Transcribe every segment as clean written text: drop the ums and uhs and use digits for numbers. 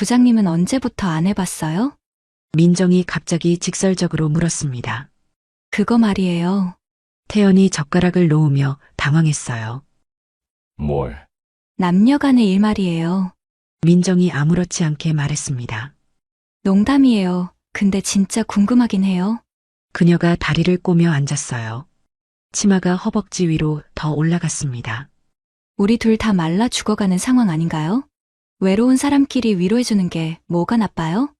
부장님은 언제부터 안 해봤어요? 민정이 갑자기 직설적으로 물었습니다. 그거 말이에요. 태연이 젓가락을 놓으며 당황했어요. 뭘? 남녀 간의 일 말이에요. 민정이 아무렇지 않게 말했습니다. 농담이에요. 근데 진짜 궁금하긴 해요. 그녀가 다리를 꼬며 앉았어요. 치마가 허벅지 위로 더 올라갔습니다. 우리 둘 다 말라 죽어가는 상황 아닌가요? 외로운 사람끼리 위로해주는 게 뭐가 나빠요?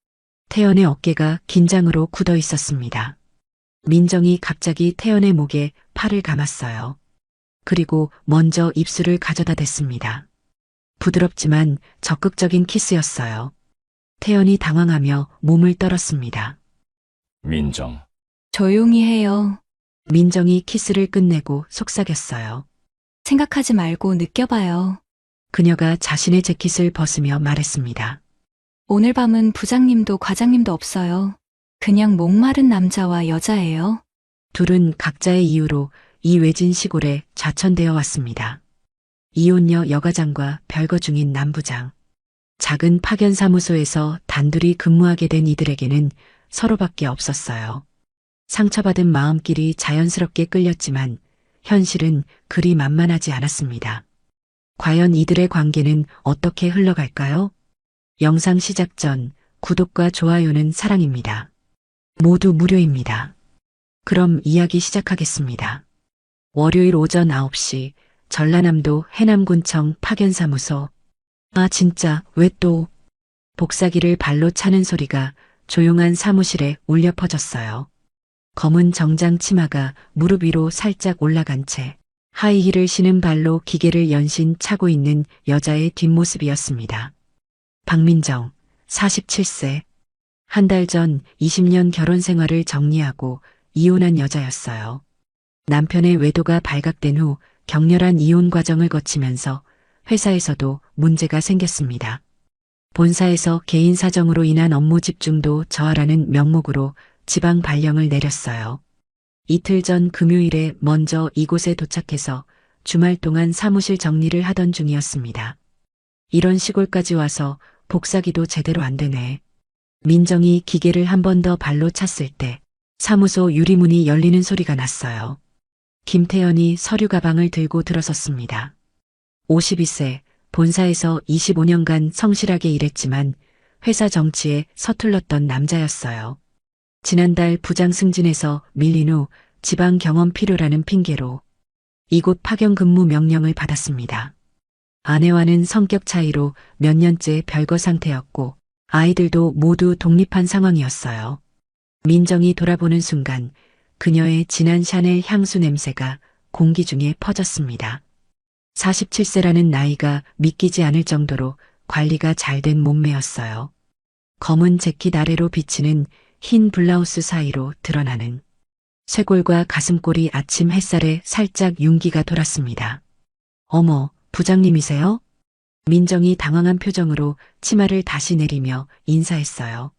태연의 어깨가 긴장으로 굳어 있었습니다. 민정이 갑자기 태연의 목에 팔을 감았어요. 그리고 먼저 입술을 가져다 댔습니다. 부드럽지만 적극적인 키스였어요. 태연이 당황하며 몸을 떨었습니다. 민정. 조용히 해요. 민정이 키스를 끝내고 속삭였어요. 생각하지 말고 느껴봐요. 그녀가 자신의 재킷을 벗으며 말했습니다. 오늘 밤은 부장님도 과장님도 없어요. 그냥 목마른 남자와 여자예요. 둘은 각자의 이유로 이 외진 시골에 좌천되어 왔습니다. 이혼녀 여과장과 별거 중인 남부장. 작은 파견사무소에서 단둘이 근무하게 된 이들에게는 서로밖에 없었어요. 상처받은 마음끼리 자연스럽게 끌렸지만 현실은 그리 만만하지 않았습니다. 과연 이들의 관계는 어떻게 흘러갈까요? 영상 시작 전 구독과 좋아요는 사랑입니다. 모두 무료입니다. 그럼 이야기 시작하겠습니다. 월요일 오전 9시 전라남도 해남군청 파견사무소. 아 진짜 왜 또? 복사기를 발로 차는 소리가 조용한 사무실에 울려 퍼졌어요. 검은 정장 치마가 무릎 위로 살짝 올라간 채 하이힐을 신은 발로 기계를 연신 차고 있는 여자의 뒷모습이었습니다. 박민정, 47세. 한 달 전 20년 결혼 생활을 정리하고 이혼한 여자였어요. 남편의 외도가 발각된 후 격렬한 이혼 과정을 거치면서 회사에서도 문제가 생겼습니다. 본사에서 개인 사정으로 인한 업무 집중도 저하라는 명목으로 지방 발령을 내렸어요. 이틀 전 금요일에 먼저 이곳에 도착해서 주말 동안 사무실 정리를 하던 중이었습니다. 이런 시골까지 와서 복사기도 제대로 안 되네. 민정이 기계를 한 번 더 발로 찼을 때 사무소 유리문이 열리는 소리가 났어요. 김태연이 서류 가방을 들고 들어섰습니다. 52세, 본사에서 25년간 성실하게 일했지만 회사 정치에 서툴렀던 남자였어요. 지난달 부장 승진해서 밀린 후 지방 경험 필요라는 핑계로 이곳 파견 근무 명령을 받았습니다. 아내와는 성격 차이로 몇 년째 별거 상태였고 아이들도 모두 독립한 상황이었어요. 민정이 돌아보는 순간 그녀의 진한 샤넬 향수 냄새가 공기 중에 퍼졌습니다. 47세라는 나이가 믿기지 않을 정도로 관리가 잘 된 몸매였어요. 검은 재킷 아래로 비치는 흰 블라우스 사이로 드러나는 쇄골과 가슴골이 아침 햇살에 살짝 윤기가 돌았습니다. 어머, 부장님이세요? 민정이 당황한 표정으로 치마를 다시 내리며 인사했어요.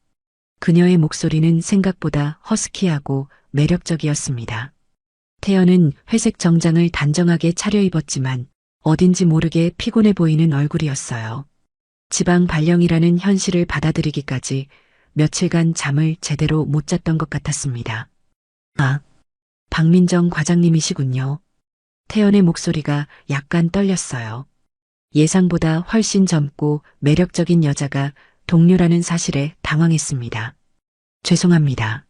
그녀의 목소리는 생각보다 허스키하고 매력적이었습니다. 태연은 회색 정장을 단정하게 차려입었지만 어딘지 모르게 피곤해 보이는 얼굴이었어요. 지방 발령이라는 현실을 받아들이기까지 며칠간 잠을 제대로 못 잤던 것 같았습니다. 아, 박민정 과장님이시군요. 태연의 목소리가 약간 떨렸어요. 예상보다 훨씬 젊고 매력적인 여자가 동료라는 사실에 당황했습니다. 죄송합니다.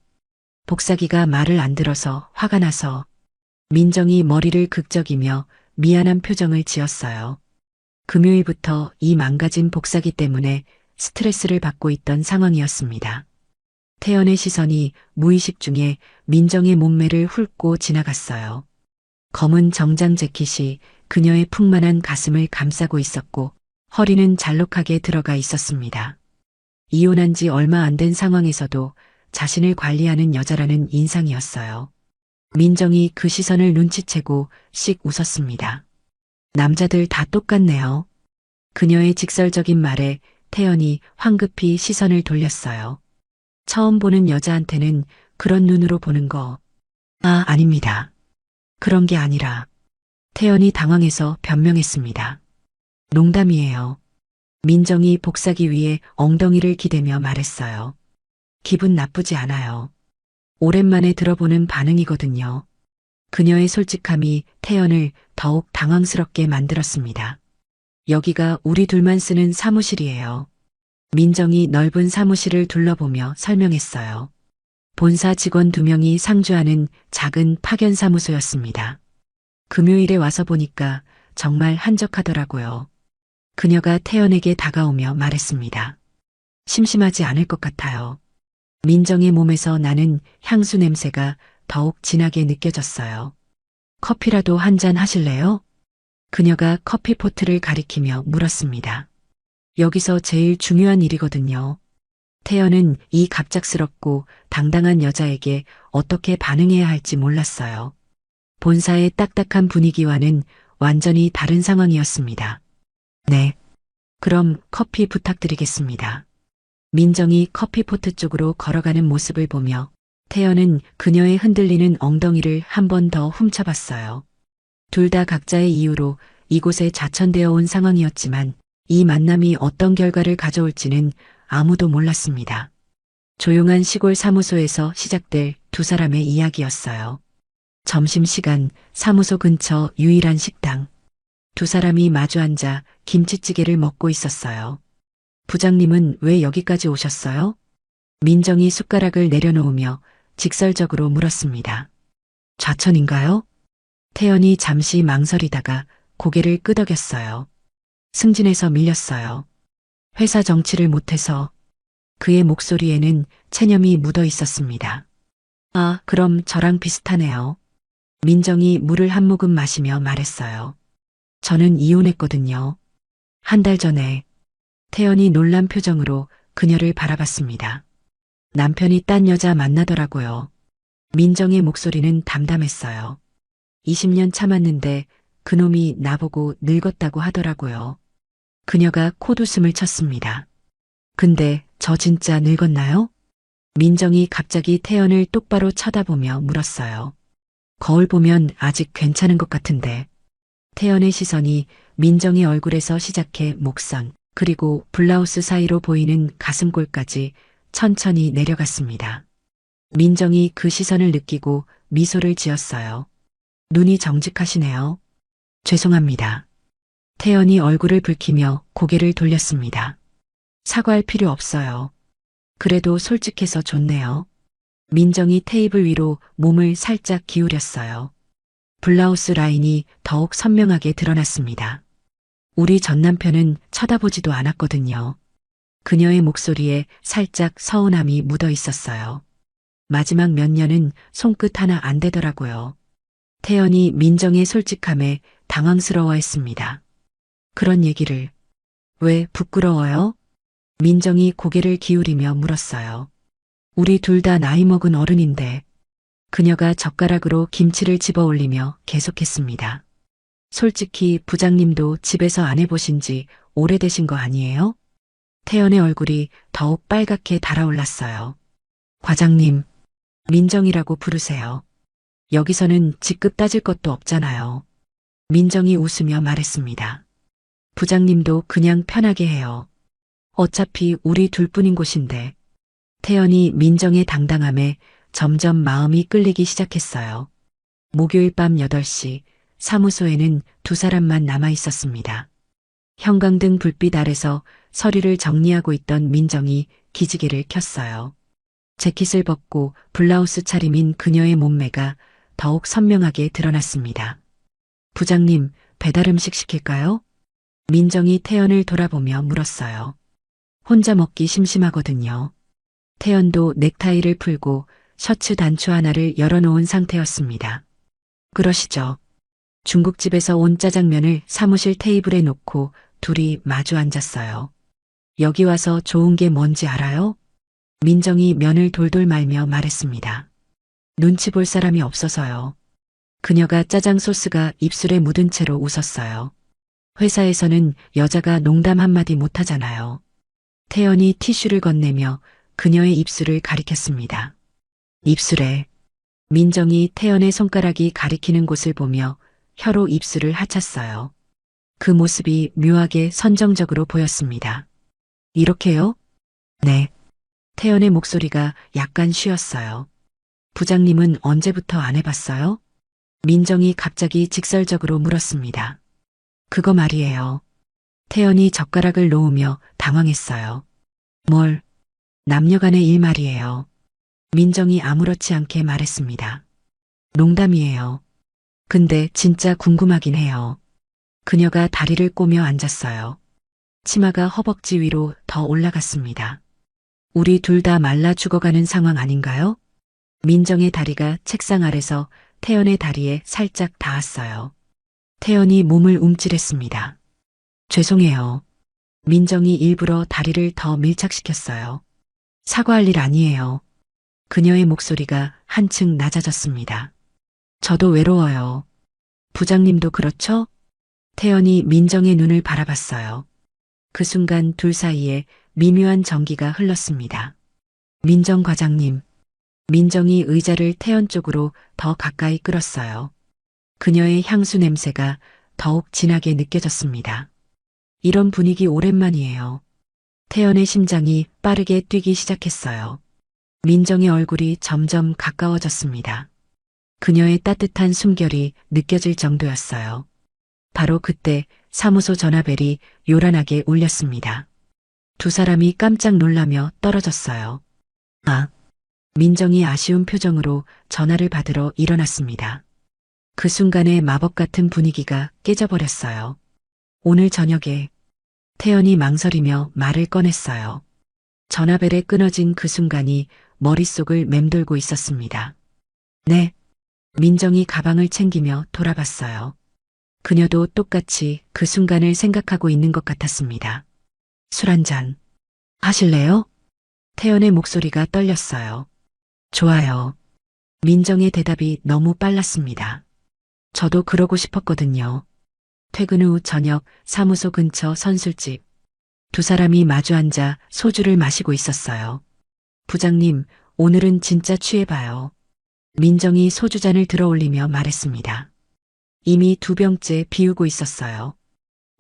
복사기가 말을 안 들어서 화가 나서. 민정이 머리를 극적이며 미안한 표정을 지었어요. 금요일부터 이 망가진 복사기 때문에 스트레스를 받고 있던 상황이었습니다. 태연의 시선이 무의식 중에 민정의 몸매를 훑고 지나갔어요. 검은 정장 재킷이 그녀의 풍만한 가슴을 감싸고 있었고 허리는 잘록하게 들어가 있었습니다. 이혼한 지 얼마 안 된 상황에서도 자신을 관리하는 여자라는 인상이었어요. 민정이 그 시선을 눈치채고 씩 웃었습니다. 남자들 다 똑같네요. 그녀의 직설적인 말에 태연이 황급히 시선을 돌렸어요. 처음 보는 여자한테는 그런 눈으로 보는 거. 아, 아닙니다. 그런 게 아니라. 태연이 당황해서 변명했습니다. 농담이에요. 민정이 복사기 위에 엉덩이를 기대며 말했어요. 기분 나쁘지 않아요. 오랜만에 들어보는 반응이거든요. 그녀의 솔직함이 태연을 더욱 당황스럽게 만들었습니다. 여기가 우리 둘만 쓰는 사무실이에요. 민정이 넓은 사무실을 둘러보며 설명했어요. 본사 직원 2명이 상주하는 작은 파견사무소였습니다. 금요일에 와서 보니까 정말 한적하더라고요. 그녀가 태연에게 다가오며 말했습니다. 심심하지 않을 것 같아요. 민정의 몸에서 나는 향수 냄새가 더욱 진하게 느껴졌어요. 커피라도 한 잔 하실래요? 그녀가 커피포트를 가리키며 물었습니다. 여기서 제일 중요한 일이거든요. 태연은 이 갑작스럽고 당당한 여자에게 어떻게 반응해야 할지 몰랐어요. 본사의 딱딱한 분위기와는 완전히 다른 상황이었습니다. 네. 그럼 커피 부탁드리겠습니다. 민정이 커피포트 쪽으로 걸어가는 모습을 보며 태연은 그녀의 흔들리는 엉덩이를 한 번 더 훔쳐봤어요. 둘 다 각자의 이유로 이곳에 자천되어 온 상황이었지만 이 만남이 어떤 결과를 가져올지는 아무도 몰랐습니다. 조용한 시골 사무소에서 시작될 두 사람의 이야기였어요. 점심시간 사무소 근처 유일한 식당. 두 사람이 마주 앉아 김치찌개를 먹고 있었어요. 부장님은 왜 여기까지 오셨어요? 민정이 숟가락을 내려놓으며 직설적으로 물었습니다. 좌천인가요? 태연이 잠시 망설이다가 고개를 끄덕였어요. 승진해서 밀렸어요. 회사 정치를 못해서. 그의 목소리에는 체념이 묻어 있었습니다. 아, 그럼 저랑 비슷하네요. 민정이 물을 한 모금 마시며 말했어요. 저는 이혼했거든요. 한 달 전에. 태연이 놀란 표정으로 그녀를 바라봤습니다. 남편이 딴 여자 만나더라고요. 민정의 목소리는 담담했어요. 20년 참았는데 그놈이 나보고 늙었다고 하더라고요. 그녀가 콧웃음을 쳤습니다. 근데 저 진짜 늙었나요? 민정이 갑자기 태연을 똑바로 쳐다보며 물었어요. 거울 보면 아직 괜찮은 것 같은데. 태연의 시선이 민정의 얼굴에서 시작해 목선, 그리고 블라우스 사이로 보이는 가슴골까지 천천히 내려갔습니다. 민정이 그 시선을 느끼고 미소를 지었어요. 눈이 정직하시네요. 죄송합니다. 태연이 얼굴을 붉히며 고개를 돌렸습니다. 사과할 필요 없어요. 그래도 솔직해서 좋네요. 민정이 테이블 위로 몸을 살짝 기울였어요. 블라우스 라인이 더욱 선명하게 드러났습니다. 우리 전 남편은 쳐다보지도 않았거든요. 그녀의 목소리에 살짝 서운함이 묻어 있었어요. 마지막 몇 년은 손끝 하나 안 되더라고요. 태연이 민정의 솔직함에 당황스러워했습니다. 그런 얘기를. 왜 부끄러워요? 민정이 고개를 기울이며 물었어요. 우리 둘 다 나이 먹은 어른인데. 그녀가 젓가락으로 김치를 집어 올리며 계속했습니다. 솔직히 부장님도 집에서 안 해보신 지 오래되신 거 아니에요? 태연의 얼굴이 더욱 빨갛게 달아올랐어요. 과장님, 민정이라고 부르세요. 여기서는 직급 따질 것도 없잖아요. 민정이 웃으며 말했습니다. 부장님도 그냥 편하게 해요. 어차피 우리 둘뿐인 곳인데. 태연이 민정의 당당함에 점점 마음이 끌리기 시작했어요. 목요일 밤 8시 사무소에는 두 사람만 남아 있었습니다. 형광등 불빛 아래서 서류를 정리하고 있던 민정이 기지개를 켰어요. 재킷을 벗고 블라우스 차림인 그녀의 몸매가 더욱 선명하게 드러났습니다. 부장님, 배달 음식 시킬까요? 민정이 태연을 돌아보며 물었어요. 혼자 먹기 심심하거든요. 태연도 넥타이를 풀고 셔츠 단추 하나를 열어놓은 상태였습니다. 그러시죠. 중국집에서 온 짜장면을 사무실 테이블에 놓고 둘이 마주 앉았어요. 여기 와서 좋은 게 뭔지 알아요? 민정이 면을 돌돌 말며 말했습니다. 눈치 볼 사람이 없어서요. 그녀가 짜장 소스가 입술에 묻은 채로 웃었어요. 회사에서는 여자가 농담 한마디 못하잖아요. 태연이 티슈를 건네며 그녀의 입술을 가리켰습니다. 입술에. 민정이 태연의 손가락이 가리키는 곳을 보며 혀로 입술을 하찼어요. 그 모습이 묘하게 선정적으로 보였습니다. 이렇게요? 네. 태연의 목소리가 약간 쉬었어요. 부장님은 언제부터 안 해봤어요? 민정이 갑자기 직설적으로 물었습니다. 그거 말이에요. 태연이 젓가락을 놓으며 당황했어요. 뭘? 남녀간의 일 말이에요. 민정이 아무렇지 않게 말했습니다. 농담이에요. 근데 진짜 궁금하긴 해요. 그녀가 다리를 꼬며 앉았어요. 치마가 허벅지 위로 더 올라갔습니다. 우리 둘 다 말라 죽어가는 상황 아닌가요? 민정의 다리가 책상 아래서 태연의 다리에 살짝 닿았어요. 태연이 몸을 움찔했습니다. 죄송해요. 민정이 일부러 다리를 더 밀착시켰어요. 사과할 일 아니에요. 그녀의 목소리가 한층 낮아졌습니다. 저도 외로워요. 부장님도 그렇죠? 태연이 민정의 눈을 바라봤어요. 그 순간 둘 사이에 미묘한 전기가 흘렀습니다. 민정 과장님. 민정이 의자를 태연 쪽으로 더 가까이 끌었어요. 그녀의 향수 냄새가 더욱 진하게 느껴졌습니다. 이런 분위기 오랜만이에요. 태연의 심장이 빠르게 뛰기 시작했어요. 민정의 얼굴이 점점 가까워졌습니다. 그녀의 따뜻한 숨결이 느껴질 정도였어요. 바로 그때 사무소 전화벨이 요란하게 울렸습니다. 두 사람이 깜짝 놀라며 떨어졌어요. 아, 민정이 아쉬운 표정으로 전화를 받으러 일어났습니다. 그 순간에 마법 같은 분위기가 깨져버렸어요. 오늘 저녁에 태연이 망설이며 말을 꺼냈어요. 전화벨에 끊어진 그 순간이 머릿속을 맴돌고 있었습니다. 네. 민정이 가방을 챙기며 돌아봤어요. 그녀도 똑같이 그 순간을 생각하고 있는 것 같았습니다. 술 한 잔 하실래요? 태연의 목소리가 떨렸어요. 좋아요. 민정의 대답이 너무 빨랐습니다. 저도 그러고 싶었거든요. 퇴근 후 저녁 사무소 근처 선술집. 두 사람이 마주 앉아 소주를 마시고 있었어요. 부장님, 오늘은 진짜 취해봐요. 민정이 소주잔을 들어올리며 말했습니다. 이미 2병째 비우고 있었어요.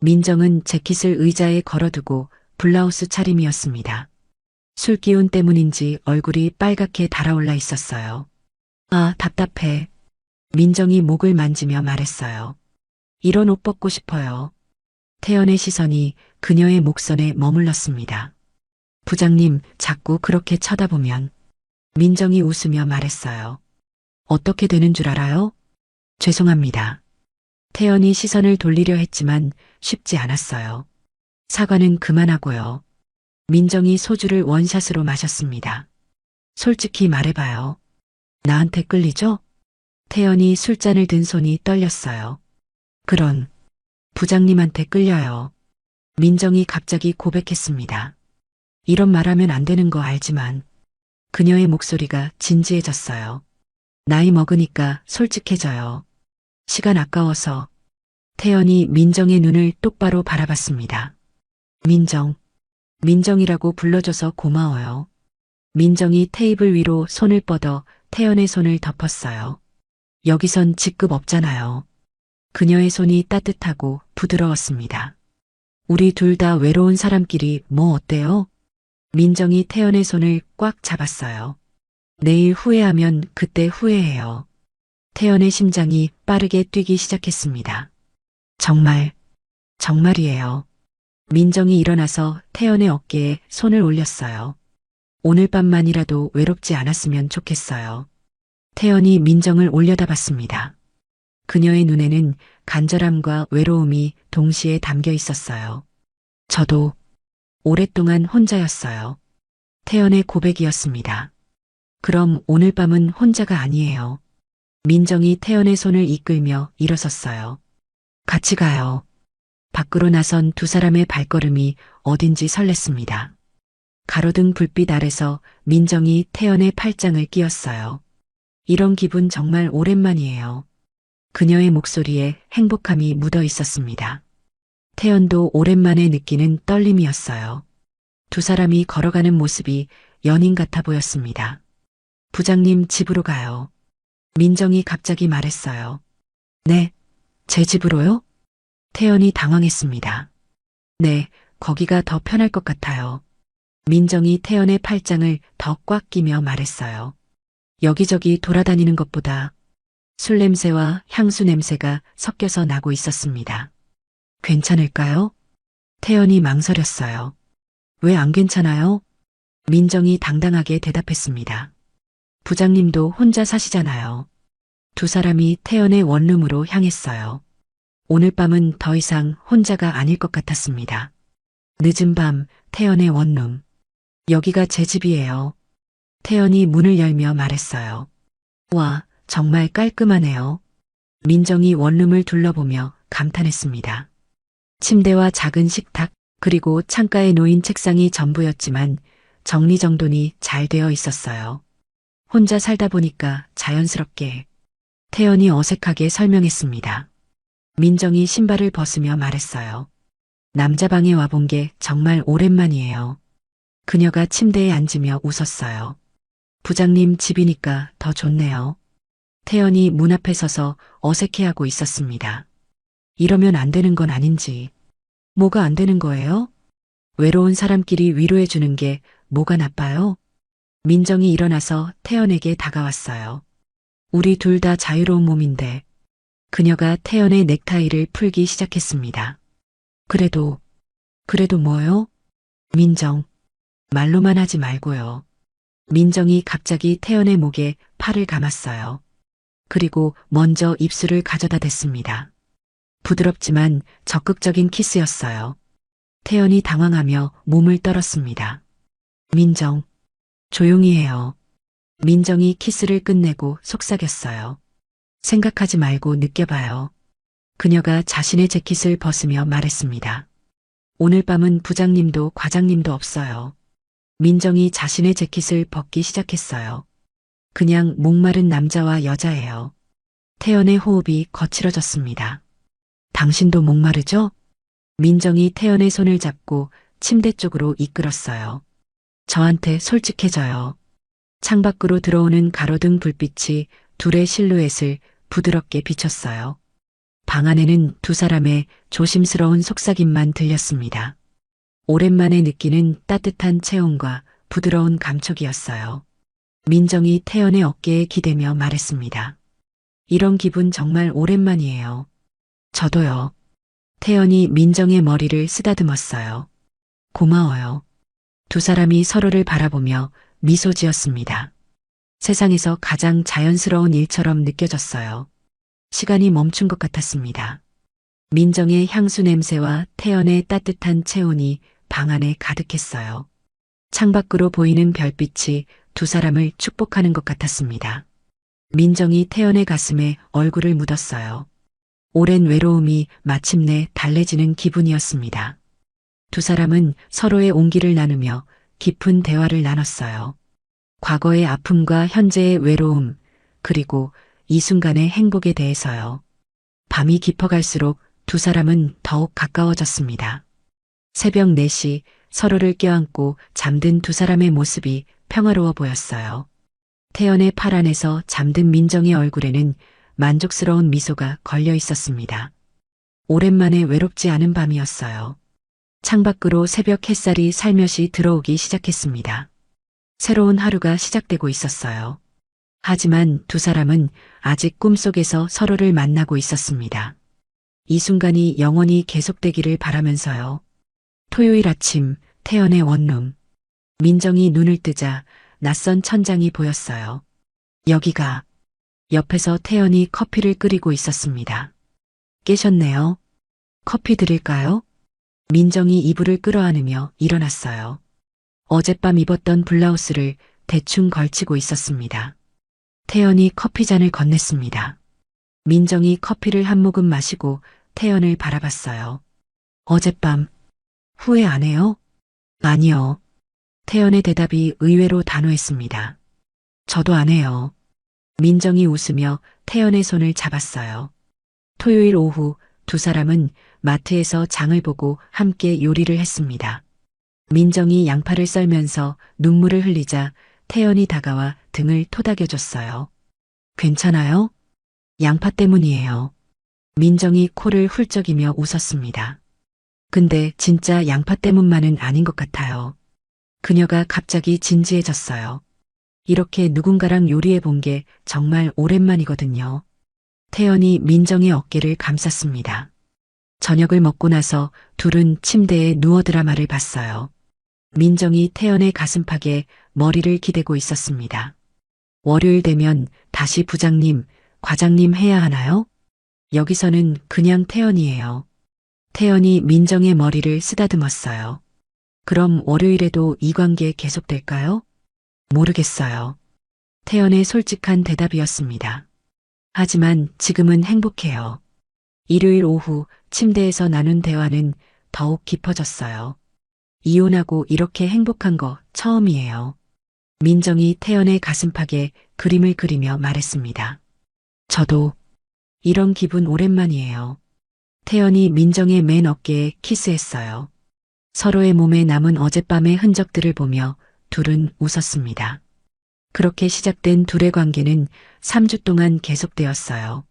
민정은 재킷을 의자에 걸어두고 블라우스 차림이었습니다. 술 기운 때문인지 얼굴이 빨갛게 달아올라 있었어요. 아, 답답해. 민정이 목을 만지며 말했어요. 이런 옷 벗고 싶어요. 태연의 시선이 그녀의 목선에 머물렀습니다. 부장님, 자꾸 그렇게 쳐다보면. 민정이 웃으며 말했어요. 어떻게 되는 줄 알아요? 죄송합니다. 태연이 시선을 돌리려 했지만 쉽지 않았어요. 사과는 그만하고요. 민정이 소주를 원샷으로 마셨습니다. 솔직히 말해봐요. 나한테 끌리죠? 태연이 술잔을 든 손이 떨렸어요. 그런 부장님한테 끌려요. 민정이 갑자기 고백했습니다. 이런 말하면 안 되는 거 알지만 그녀의 목소리가 진지해졌어요. 나이 먹으니까 솔직해져요. 시간 아까워서. 태연이 민정의 눈을 똑바로 바라봤습니다. 민정. 민정이라고 불러줘서 고마워요. 민정이 테이블 위로 손을 뻗어 태연의 손을 덮었어요. 여기선 직급 없잖아요. 그녀의 손이 따뜻하고 부드러웠습니다. 우리 둘 다 외로운 사람끼리 뭐 어때요? 민정이 태연의 손을 꽉 잡았어요. 내일 후회하면 그때 후회해요. 태연의 심장이 빠르게 뛰기 시작했습니다. 정말이에요. 민정이 일어나서 태연의 어깨에 손을 올렸어요. 오늘 밤만이라도 외롭지 않았으면 좋겠어요. 태연이 민정을 올려다봤습니다. 그녀의 눈에는 간절함과 외로움이 동시에 담겨 있었어요. 저도 오랫동안 혼자였어요. 태연의 고백이었습니다. 그럼 오늘 밤은 혼자가 아니에요. 민정이 태연의 손을 이끌며 일어섰어요. 같이 가요. 밖으로 나선 두 사람의 발걸음이 어딘지 설렜습니다. 가로등 불빛 아래서 민정이 태연의 팔짱을 끼웠어요. 이런 기분 정말 오랜만이에요. 그녀의 목소리에 행복함이 묻어 있었습니다. 태연도 오랜만에 느끼는 떨림이었어요. 두 사람이 걸어가는 모습이 연인 같아 보였습니다. 부장님 집으로 가요. 민정이 갑자기 말했어요. 네, 제 집으로요? 태연이 당황했습니다. 네, 거기가 더 편할 것 같아요. 민정이 태연의 팔짱을 더 꽉 끼며 말했어요. 여기저기 돌아다니는 것보다 술 냄새와 향수 냄새가 섞여서 나고 있었습니다. 괜찮을까요? 태연이 망설였어요. 왜 안 괜찮아요? 민정이 당당하게 대답했습니다. 부장님도 혼자 사시잖아요. 두 사람이 태연의 원룸으로 향했어요. 오늘 밤은 더 이상 혼자가 아닐 것 같았습니다. 늦은 밤 태연의 원룸. 여기가 제 집이에요. 태연이 문을 열며 말했어요. 와, 정말 깔끔하네요. 민정이 원룸을 둘러보며 감탄했습니다. 침대와 작은 식탁, 그리고 창가에 놓인 책상이 전부였지만 정리정돈이 잘 되어 있었어요. 혼자 살다 보니까 자연스럽게 태연이 어색하게 설명했습니다. 민정이 신발을 벗으며 말했어요. 남자 방에 와본 게 정말 오랜만이에요. 그녀가 침대에 앉으며 웃었어요. 부장님 집이니까 더 좋네요. 태연이 문 앞에 서서 어색해하고 있었습니다. 이러면 안 되는 건 아닌지. 뭐가 안 되는 거예요? 외로운 사람끼리 위로해주는 게 뭐가 나빠요? 민정이 일어나서 태연에게 다가왔어요. 우리 둘 다 자유로운 몸인데. 그녀가 태연의 넥타이를 풀기 시작했습니다. 그래도 뭐요? 민정, 말로만 하지 말고요. 민정이 갑자기 태연의 목에 팔을 감았어요. 그리고 먼저 입술을 가져다 댔습니다. 부드럽지만 적극적인 키스였어요. 태연이 당황하며 몸을 떨었습니다. 민정, 조용히 해요. 민정이 키스를 끝내고 속삭였어요. 생각하지 말고 느껴봐요. 그녀가 자신의 재킷을 벗으며 말했습니다. 오늘 밤은 부장님도 과장님도 없어요. 민정이 자신의 재킷을 벗기 시작했어요. 그냥 목마른 남자와 여자예요. 태연의 호흡이 거칠어졌습니다. 당신도 목마르죠? 민정이 태연의 손을 잡고 침대 쪽으로 이끌었어요. 저한테 솔직해져요. 창밖으로 들어오는 가로등 불빛이 둘의 실루엣을 부드럽게 비췄어요. 방 안에는 두 사람의 조심스러운 속삭임만 들렸습니다. 오랜만에 느끼는 따뜻한 체온과 부드러운 감촉이었어요. 민정이 태연의 어깨에 기대며 말했습니다. 이런 기분 정말 오랜만이에요. 저도요. 태연이 민정의 머리를 쓰다듬었어요. 고마워요. 두 사람이 서로를 바라보며 미소 지었습니다. 세상에서 가장 자연스러운 일처럼 느껴졌어요. 시간이 멈춘 것 같았습니다. 민정의 향수 냄새와 태연의 따뜻한 체온이 방 안에 가득했어요. 창밖으로 보이는 별빛이 두 사람을 축복하는 것 같았습니다. 민정이 태연의 가슴에 얼굴을 묻었어요. 오랜 외로움이 마침내 달래지는 기분이었습니다. 두 사람은 서로의 온기를 나누며 깊은 대화를 나눴어요. 과거의 아픔과 현재의 외로움, 그리고 이 순간의 행복에 대해서요. 밤이 깊어갈수록 두 사람은 더욱 가까워졌습니다. 새벽 4시 서로를 껴안고 잠든 두 사람의 모습이 평화로워 보였어요. 태연의 팔 안에서 잠든 민정의 얼굴에는 만족스러운 미소가 걸려 있었습니다. 오랜만에 외롭지 않은 밤이었어요. 창밖으로 새벽 햇살이 살며시 들어오기 시작했습니다. 새로운 하루가 시작되고 있었어요. 하지만 두 사람은 아직 꿈속에서 서로를 만나고 있었습니다. 이 순간이 영원히 계속되기를 바라면서요. 토요일 아침 태연의 원룸. 민정이 눈을 뜨자 낯선 천장이 보였어요. 여기가. 옆에서 태연이 커피를 끓이고 있었습니다. 깨셨네요. 커피 드릴까요? 민정이 이불을 끌어안으며 일어났어요. 어젯밤 입었던 블라우스를 대충 걸치고 있었습니다. 태연이 커피잔을 건넸습니다. 민정이 커피를 한 모금 마시고 태연을 바라봤어요. 어젯밤 후회 안 해요? 아니요. 태연의 대답이 의외로 단호했습니다. 저도 안 해요. 민정이 웃으며 태연의 손을 잡았어요. 토요일 오후 두 사람은 마트에서 장을 보고 함께 요리를 했습니다. 민정이 양파를 썰면서 눈물을 흘리자 태연이 다가와 등을 토닥여줬어요. 괜찮아요? 양파 때문이에요. 민정이 코를 훌쩍이며 웃었습니다. 근데 진짜 양파 때문만은 아닌 것 같아요. 그녀가 갑자기 진지해졌어요. 이렇게 누군가랑 요리해 본 게 정말 오랜만이거든요. 태연이 민정의 어깨를 감쌌습니다. 저녁을 먹고 나서 둘은 침대에 누워 드라마를 봤어요. 민정이 태연의 가슴팍에 머리를 기대고 있었습니다. 월요일 되면 다시 부장님, 과장님 해야 하나요? 여기서는 그냥 태연이에요. 태연이 민정의 머리를 쓰다듬었어요. 그럼 월요일에도 이 관계 계속될까요? 모르겠어요. 태연의 솔직한 대답이었습니다. 하지만 지금은 행복해요. 일요일 오후 침대에서 나눈 대화는 더욱 깊어졌어요. 이혼하고 이렇게 행복한 거 처음이에요. 민정이 태연의 가슴팍에 그림을 그리며 말했습니다. 저도 이런 기분 오랜만이에요. 태연이 민정의 맨 어깨에 키스했어요. 서로의 몸에 남은 어젯밤의 흔적들을 보며 둘은 웃었습니다. 그렇게 시작된 둘의 관계는 3주 동안 계속되었어요.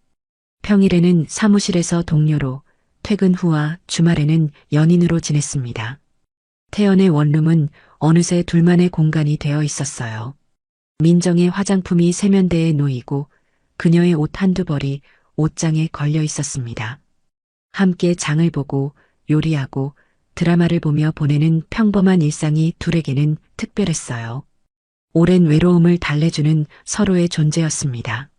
평일에는 사무실에서 동료로, 퇴근 후와 주말에는 연인으로 지냈습니다. 태연의 원룸은 어느새 둘만의 공간이 되어 있었어요. 민정의 화장품이 세면대에 놓이고 그녀의 옷 한두 벌이 옷장에 걸려 있었습니다. 함께 장을 보고 요리하고 드라마를 보며 보내는 평범한 일상이 둘에게는 특별했어요. 오랜 외로움을 달래주는 서로의 존재였습니다.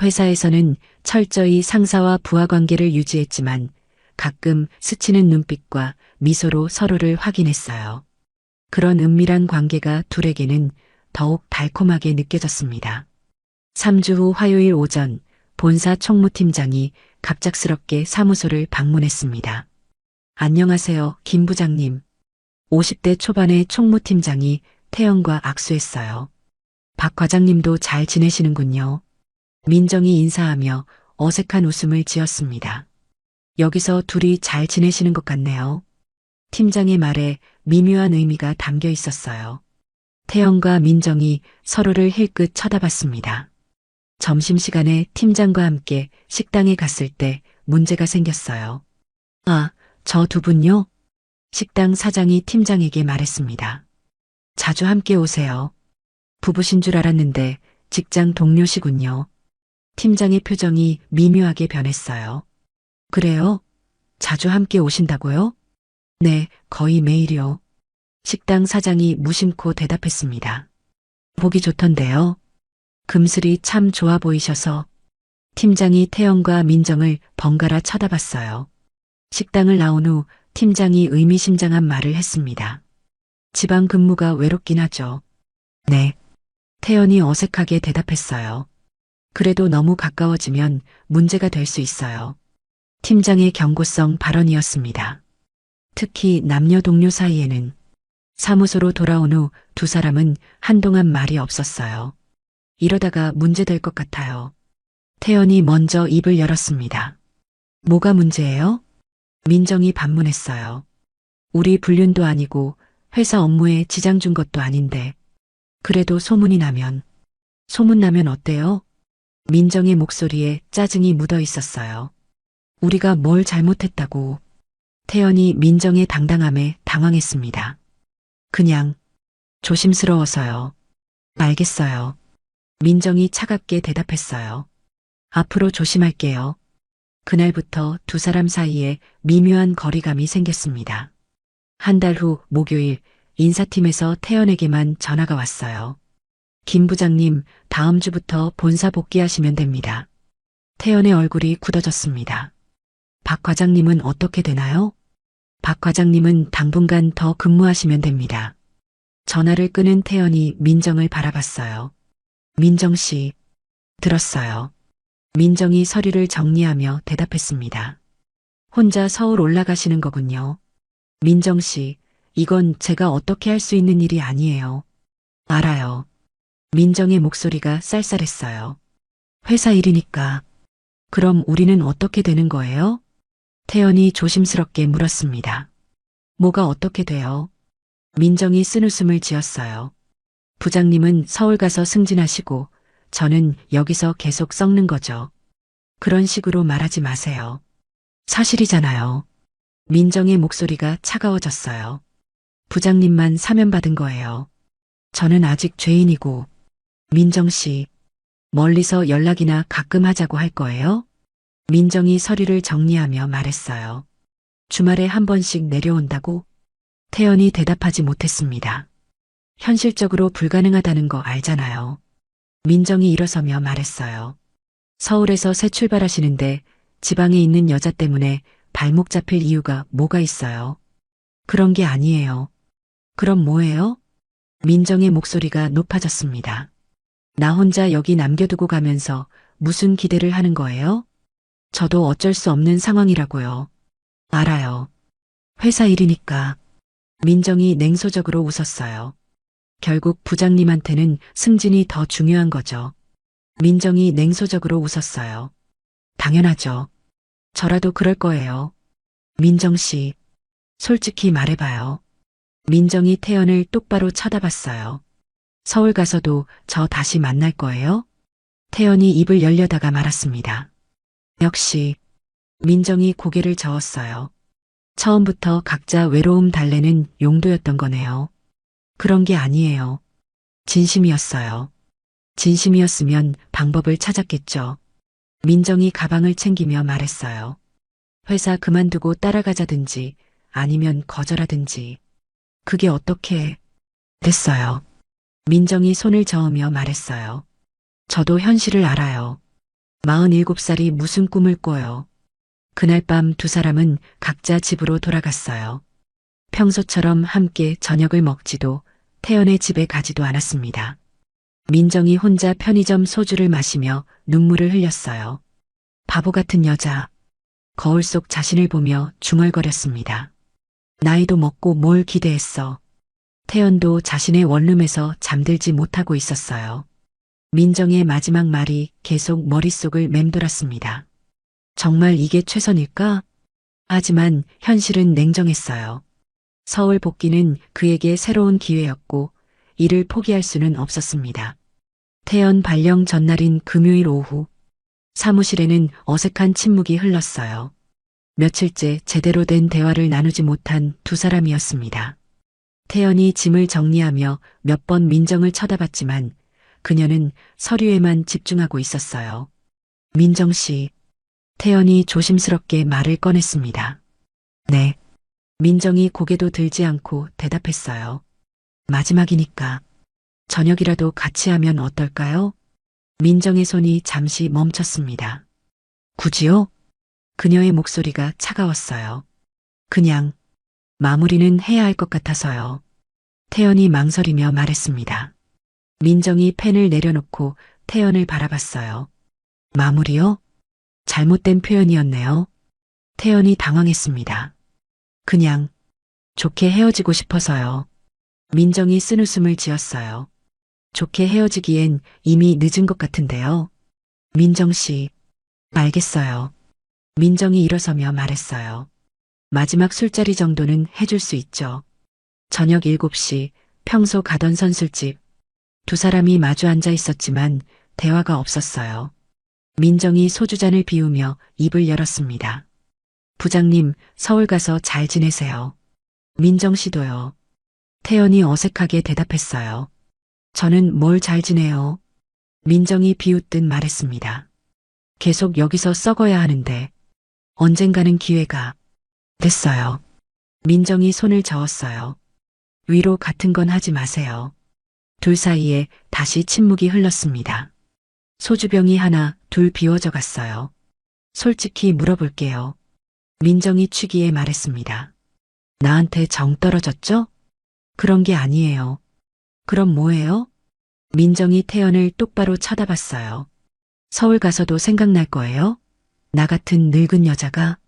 회사에서는 철저히 상사와 부하 관계를 유지했지만 가끔 스치는 눈빛과 미소로 서로를 확인했어요. 그런 은밀한 관계가 둘에게는 더욱 달콤하게 느껴졌습니다. 3주 후 화요일 오전 본사 총무팀장이 갑작스럽게 사무소를 방문했습니다. 안녕하세요, 김 부장님. 50대 초반의 총무팀장이 태연과 악수했어요. 박 과장님도 잘 지내시는군요. 민정이 인사하며 어색한 웃음을 지었습니다. 여기서 둘이 잘 지내시는 것 같네요. 팀장의 말에 미묘한 의미가 담겨 있었어요. 태연과 민정이 서로를 힐끗 쳐다봤습니다. 점심시간에 팀장과 함께 식당에 갔을 때 문제가 생겼어요. 아, 저 두 분요? 식당 사장이 팀장에게 말했습니다. 자주 함께 오세요. 부부신 줄 알았는데 직장 동료시군요. 팀장의 표정이 미묘하게 변했어요. 그래요? 자주 함께 오신다고요? 네, 거의 매일이요. 식당 사장이 무심코 대답했습니다. 보기 좋던데요. 금슬이 참 좋아 보이셔서. 팀장이 태연과 민정을 번갈아 쳐다봤어요. 식당을 나온 후 팀장이 의미심장한 말을 했습니다. 지방 근무가 외롭긴 하죠. 네. 태연이 어색하게 대답했어요. 그래도 너무 가까워지면 문제가 될 수 있어요. 팀장의 경고성 발언이었습니다. 특히 남녀 동료 사이에는. 사무소로 돌아온 후 두 사람은 한동안 말이 없었어요. 이러다가 문제될 것 같아요. 태연이 먼저 입을 열었습니다. 뭐가 문제예요? 민정이 반문했어요. 우리 불륜도 아니고 회사 업무에 지장 준 것도 아닌데. 그래도 소문이 나면. 소문 나면 어때요? 민정의 목소리에 짜증이 묻어 있었어요. 우리가 뭘 잘못했다고. 태연이 민정의 당당함에 당황했습니다. 그냥 조심스러워서요. 알겠어요. 민정이 차갑게 대답했어요. 앞으로 조심할게요. 그날부터 두 사람 사이에 미묘한 거리감이 생겼습니다. 한 달 후 목요일 인사팀에서 태연에게만 전화가 왔어요. 김 부장님, 다음 주부터 본사 복귀하시면 됩니다. 태연의 얼굴이 굳어졌습니다. 박 과장님은 어떻게 되나요? 박 과장님은 당분간 더 근무하시면 됩니다. 전화를 끊은 태연이 민정을 바라봤어요. 민정 씨, 들었어요. 민정이 서류를 정리하며 대답했습니다. 혼자 서울 올라가시는 거군요. 민정 씨, 이건 제가 어떻게 할 수 있는 일이 아니에요. 알아요. 민정의 목소리가 쌀쌀했어요. 회사 일이니까. 그럼 우리는 어떻게 되는 거예요? 태연이 조심스럽게 물었습니다. 뭐가 어떻게 돼요? 민정이 쓴웃음을 지었어요. 부장님은 서울 가서 승진하시고 저는 여기서 계속 썩는 거죠. 그런 식으로 말하지 마세요. 사실이잖아요. 민정의 목소리가 차가워졌어요. 부장님만 사면받은 거예요. 저는 아직 죄인이고, 민정 씨, 멀리서 연락이나 가끔 하자고 할 거예요? 민정이 서류를 정리하며 말했어요. 주말에 한 번씩 내려온다고? 태연이 대답하지 못했습니다. 현실적으로 불가능하다는 거 알잖아요. 민정이 일어서며 말했어요. 서울에서 새 출발하시는데 지방에 있는 여자 때문에 발목 잡힐 이유가 뭐가 있어요? 그런 게 아니에요. 그럼 뭐예요? 민정의 목소리가 높아졌습니다. 나 혼자 여기 남겨두고 가면서 무슨 기대를 하는 거예요? 저도 어쩔 수 없는 상황이라고요. 알아요. 회사 일이니까. 민정이 냉소적으로 웃었어요. 결국 부장님한테는 승진이 더 중요한 거죠. 민정이 냉소적으로 웃었어요. 당연하죠. 저라도 그럴 거예요. 민정 씨, 솔직히 말해봐요. 민정이 태연을 똑바로 쳐다봤어요. 서울 가서도 저 다시 만날 거예요? 태연이 입을 열려다가 말았습니다. 역시 민정이 고개를 저었어요. 처음부터 각자 외로움 달래는 용도였던 거네요. 그런 게 아니에요. 진심이었어요. 진심이었으면 방법을 찾았겠죠. 민정이 가방을 챙기며 말했어요. 회사 그만두고 따라가자든지 아니면 거절하든지. 그게 어떻게 됐어요. 민정이 손을 저으며 말했어요. 저도 현실을 알아요. 47살이 무슨 꿈을 꿔요. 그날 밤 두 사람은 각자 집으로 돌아갔어요. 평소처럼 함께 저녁을 먹지도 태연의 집에 가지도 않았습니다. 민정이 혼자 편의점 소주를 마시며 눈물을 흘렸어요. 바보 같은 여자. 거울 속 자신을 보며 중얼거렸습니다. 나이도 먹고 뭘 기대했어. 태연도 자신의 원룸에서 잠들지 못하고 있었어요. 민정의 마지막 말이 계속 머릿속을 맴돌았습니다. 정말 이게 최선일까? 하지만 현실은 냉정했어요. 서울 복귀는 그에게 새로운 기회였고 이를 포기할 수는 없었습니다. 태연 발령 전날인 금요일 오후 사무실에는 어색한 침묵이 흘렀어요. 며칠째 제대로 된 대화를 나누지 못한 두 사람이었습니다. 태연이 짐을 정리하며 몇 번 민정을 쳐다봤지만 그녀는 서류에만 집중하고 있었어요. 민정 씨, 태연이 조심스럽게 말을 꺼냈습니다. 네. 민정이 고개도 들지 않고 대답했어요. 마지막이니까 저녁이라도 같이 하면 어떨까요? 민정의 손이 잠시 멈췄습니다. 굳이요? 그녀의 목소리가 차가웠어요. 그냥 마무리는 해야 할 것 같아서요. 태연이 망설이며 말했습니다. 민정이 펜을 내려놓고 태연을 바라봤어요. 마무리요? 잘못된 표현이었네요. 태연이 당황했습니다. 그냥 좋게 헤어지고 싶어서요. 민정이 쓴웃음을 지었어요. 좋게 헤어지기엔 이미 늦은 것 같은데요. 민정 씨, 알겠어요. 민정이 일어서며 말했어요. 마지막 술자리 정도는 해줄 수 있죠. 저녁 7시 평소 가던 선술집. 두 사람이 마주 앉아 있었지만 대화가 없었어요. 민정이 소주잔을 비우며 입을 열었습니다. 부장님, 서울 가서 잘 지내세요. 민정 씨도요. 태연이 어색하게 대답했어요. 저는 뭘 잘 지내요? 민정이 비웃듯 말했습니다. 계속 여기서 썩어야 하는데 언젠가는 기회가 됐어요. 민정이 손을 저었어요. 위로 같은 건 하지 마세요. 둘 사이에 다시 침묵이 흘렀습니다. 소주병이 하나, 둘 비워져 갔어요. 솔직히 물어볼게요. 민정이 취기에 말했습니다. 나한테 정 떨어졌죠? 그런 게 아니에요. 그럼 뭐예요? 민정이 태연을 똑바로 쳐다봤어요. 서울 가서도 생각날 거예요? 나 같은 늙은 여자가?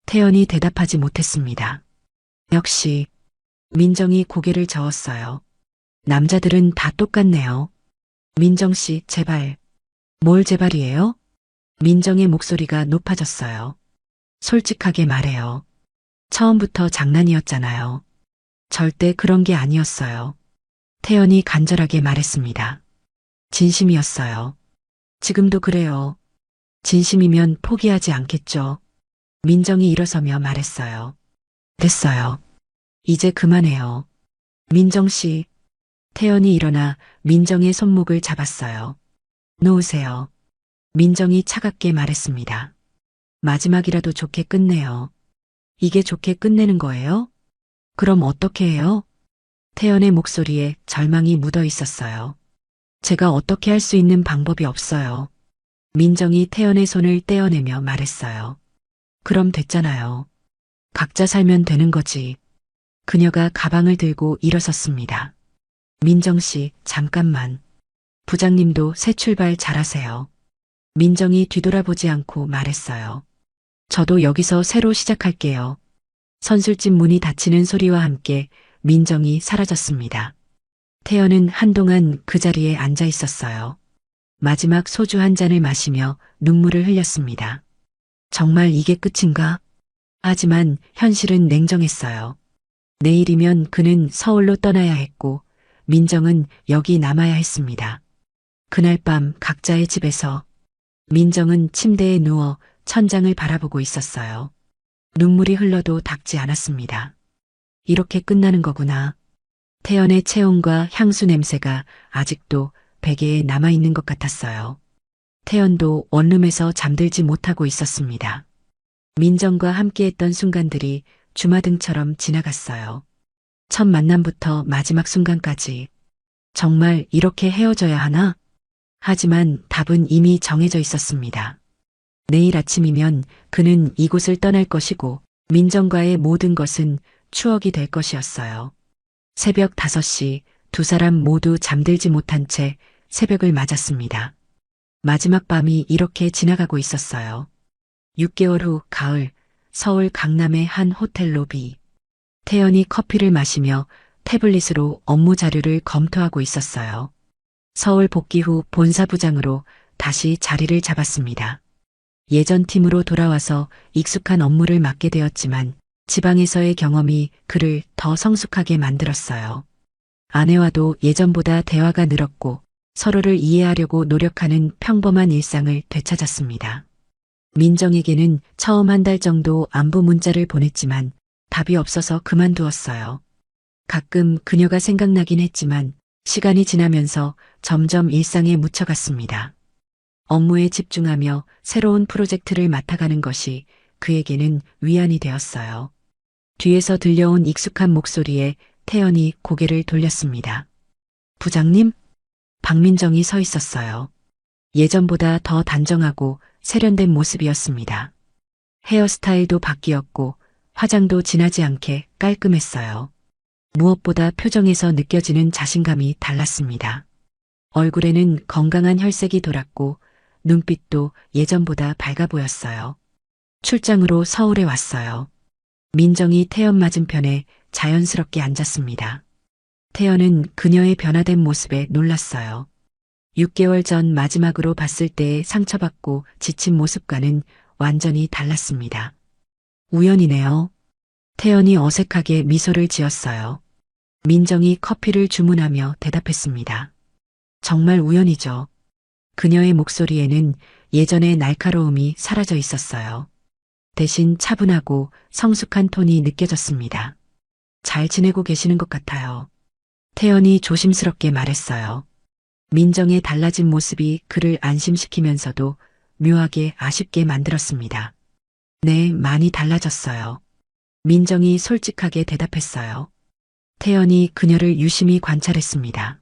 태연이 대답하지 못했습니다. 역시 민정이 고개를 저었어요. 남자들은 다 똑같네요. 민정 씨, 제발. 뭘 제발이에요? 민정의 목소리가 높아졌어요. 솔직하게 말해요. 처음부터 장난이었잖아요. 절대 그런 게 아니었어요. 태연이 간절하게 말했습니다. 진심이었어요. 지금도 그래요. 진심이면 포기하지 않겠죠. 민정이 일어서며 말했어요. 됐어요. 이제 그만해요. 민정 씨. 태연이 일어나 민정의 손목을 잡았어요. 놓으세요. 민정이 차갑게 말했습니다. 마지막이라도 좋게 끝내요. 이게 좋게 끝내는 거예요? 그럼 어떻게 해요? 태연의 목소리에 절망이 묻어 있었어요. 제가 어떻게 할 수 있는 방법이 없어요. 민정이 태연의 손을 떼어내며 말했어요. 그럼 됐잖아요. 각자 살면 되는 거지. 그녀가 가방을 들고 일어섰습니다. 민정 씨, 잠깐만. 부장님도 새 출발 잘하세요. 민정이 뒤돌아보지 않고 말했어요. 저도 여기서 새로 시작할게요. 선술집 문이 닫히는 소리와 함께 민정이 사라졌습니다. 태연은 한동안 그 자리에 앉아 있었어요. 마지막 소주 한 잔을 마시며 눈물을 흘렸습니다. 정말 이게 끝인가? 하지만 현실은 냉정했어요. 내일이면 그는 서울로 떠나야 했고 민정은 여기 남아야 했습니다. 그날 밤 각자의 집에서 민정은 침대에 누워 천장을 바라보고 있었어요. 눈물이 흘러도 닦지 않았습니다. 이렇게 끝나는 거구나. 태연의 체온과 향수 냄새가 아직도 베개에 남아있는 것 같았어요. 태연도 원룸에서 잠들지 못하고 있었습니다. 민정과 함께했던 순간들이 주마등처럼 지나갔어요. 첫 만남부터 마지막 순간까지. 정말 이렇게 헤어져야 하나? 하지만 답은 이미 정해져 있었습니다. 내일 아침이면 그는 이곳을 떠날 것이고 민정과의 모든 것은 추억이 될 것이었어요. 새벽 5시 두 사람 모두 잠들지 못한 채 새벽을 맞았습니다. 마지막 밤이 이렇게 지나가고 있었어요. 6개월 후 가을, 서울 강남의 한 호텔 로비. 태연이 커피를 마시며 태블릿으로 업무 자료를 검토하고 있었어요. 서울 복귀 후 본사부장으로 다시 자리를 잡았습니다. 예전 팀으로 돌아와서 익숙한 업무를 맡게 되었지만 지방에서의 경험이 그를 더 성숙하게 만들었어요. 아내와도 예전보다 대화가 늘었고 서로를 이해하려고 노력하는 평범한 일상을 되찾았습니다. 민정에게는 처음 한 달 정도 안부 문자를 보냈지만 답이 없어서 그만두었어요. 가끔 그녀가 생각나긴 했지만 시간이 지나면서 점점 일상에 묻혀갔습니다. 업무에 집중하며 새로운 프로젝트를 맡아가는 것이 그에게는 위안이 되었어요. 뒤에서 들려온 익숙한 목소리에 태연이 고개를 돌렸습니다. 부장님? 박민정이 서 있었어요. 예전보다 더 단정하고 세련된 모습이었습니다. 헤어스타일도 바뀌었고 화장도 진하지 않게 깔끔했어요. 무엇보다 표정에서 느껴지는 자신감이 달랐습니다. 얼굴에는 건강한 혈색이 돌았고 눈빛도 예전보다 밝아 보였어요. 출장으로 서울에 왔어요. 민정이 태연 맞은편에 자연스럽게 앉았습니다. 태연은 그녀의 변화된 모습에 놀랐어요. 6개월 전 마지막으로 봤을 때의 상처받고 지친 모습과는 완전히 달랐습니다. 우연이네요. 태연이 어색하게 미소를 지었어요. 민정이 커피를 주문하며 대답했습니다. 정말 우연이죠. 그녀의 목소리에는 예전의 날카로움이 사라져 있었어요. 대신 차분하고 성숙한 톤이 느껴졌습니다. 잘 지내고 계시는 것 같아요. 태연이 조심스럽게 말했어요. 민정의 달라진 모습이 그를 안심시키면서도 묘하게 아쉽게 만들었습니다. 네, 많이 달라졌어요. 민정이 솔직하게 대답했어요. 태연이 그녀를 유심히 관찰했습니다.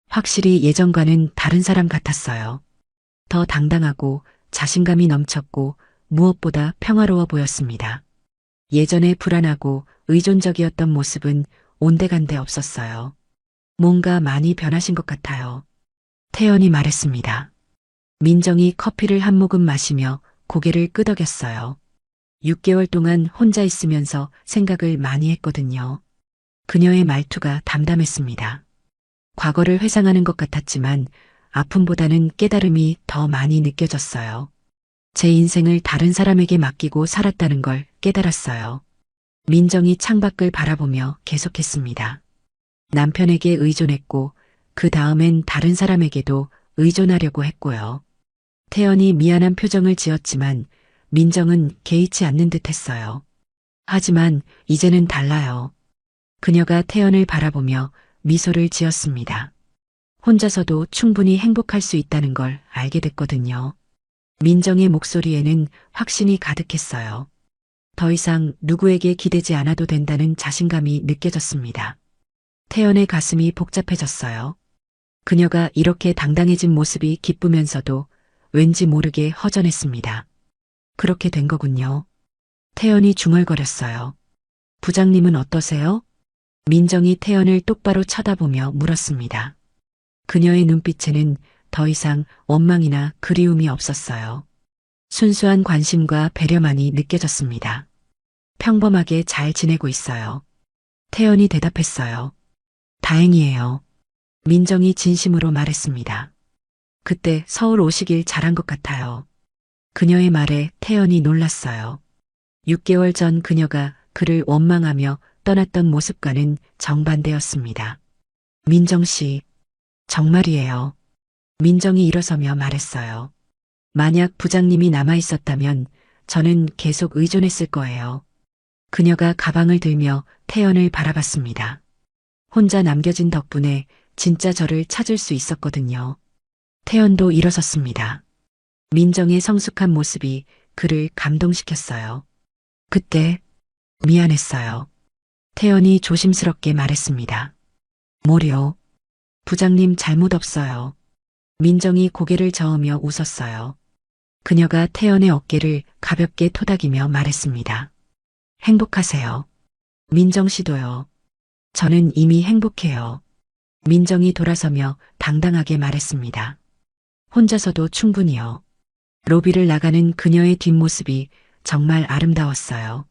확실히 예전과는 다른 사람 같았어요. 더 당당하고 자신감이 넘쳤고 무엇보다 평화로워 보였습니다. 예전에 불안하고 의존적이었던 모습은 온데간데 없었어요. 뭔가 많이 변하신 것 같아요. 태연이 말했습니다. 민정이 커피를 한 모금 마시며 고개를 끄덕였어요. 6개월 동안 혼자 있으면서 생각을 많이 했거든요. 그녀의 말투가 담담했습니다. 과거를 회상하는 것 같았지만 아픔보다는 깨달음이 더 많이 느껴졌어요. 제 인생을 다른 사람에게 맡기고 살았다는 걸 깨달았어요. 민정이 창밖을 바라보며 계속했습니다. 남편에게 의존했고 그 다음엔 다른 사람에게도 의존하려고 했고요. 태연이 미안한 표정을 지었지만 민정은 개의치 않는 듯 했어요. 하지만 이제는 달라요. 그녀가 태연을 바라보며 미소를 지었습니다. 혼자서도 충분히 행복할 수 있다는 걸 알게 됐거든요. 민정의 목소리에는 확신이 가득했어요. 더 이상 누구에게 기대지 않아도 된다는 자신감이 느껴졌습니다. 태연의 가슴이 복잡해졌어요. 그녀가 이렇게 당당해진 모습이 기쁘면서도 왠지 모르게 허전했습니다. 그렇게 된 거군요. 태연이 중얼거렸어요. 부장님은 어떠세요? 민정이 태연을 똑바로 쳐다보며 물었습니다. 그녀의 눈빛에는 더 이상 원망이나 그리움이 없었어요. 순수한 관심과 배려만이 느껴졌습니다. 평범하게 잘 지내고 있어요. 태연이 대답했어요. 다행이에요. 민정이 진심으로 말했습니다. 그때 서울 오시길 잘한 것 같아요. 그녀의 말에 태연이 놀랐어요. 6개월 전 그녀가 그를 원망하며 떠났던 모습과는 정반대였습니다. 민정 씨, 정말이에요. 민정이 일어서며 말했어요. 만약 부장님이 남아 있었다면 저는 계속 의존했을 거예요. 그녀가 가방을 들며 태연을 바라봤습니다. 혼자 남겨진 덕분에 진짜 저를 찾을 수 있었거든요. 태연도 일어섰습니다. 민정의 성숙한 모습이 그를 감동시켰어요. 그때 미안했어요. 태연이 조심스럽게 말했습니다. 뭐요? 부장님 잘못 없어요. 민정이 고개를 저으며 웃었어요. 그녀가 태연의 어깨를 가볍게 토닥이며 말했습니다. 행복하세요. 민정 씨도요. 저는 이미 행복해요. 민정이 돌아서며 당당하게 말했습니다. 혼자서도 충분히요. 로비를 나가는 그녀의 뒷모습이 정말 아름다웠어요.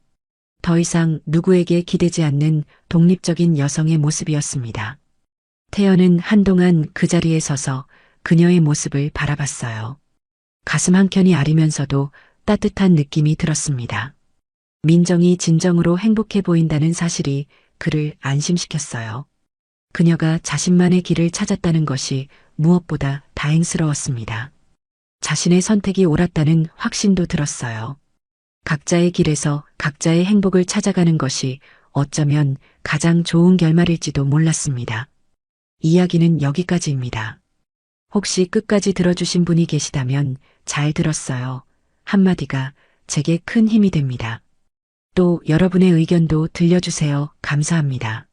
더 이상 누구에게 기대지 않는 독립적인 여성의 모습이었습니다. 태연은 한동안 그 자리에 서서 그녀의 모습을 바라봤어요. 가슴 한켠이 아리면서도 따뜻한 느낌이 들었습니다. 민정이 진정으로 행복해 보인다는 사실이 그를 안심시켰어요. 그녀가 자신만의 길을 찾았다는 것이 무엇보다 다행스러웠습니다. 자신의 선택이 옳았다는 확신도 들었어요. 각자의 길에서 각자의 행복을 찾아가는 것이 어쩌면 가장 좋은 결말일지도 몰랐습니다. 이야기는 여기까지입니다. 혹시 끝까지 들어주신 분이 계시다면 잘 들었어요. 한마디가 제게 큰 힘이 됩니다. 또 여러분의 의견도 들려주세요. 감사합니다.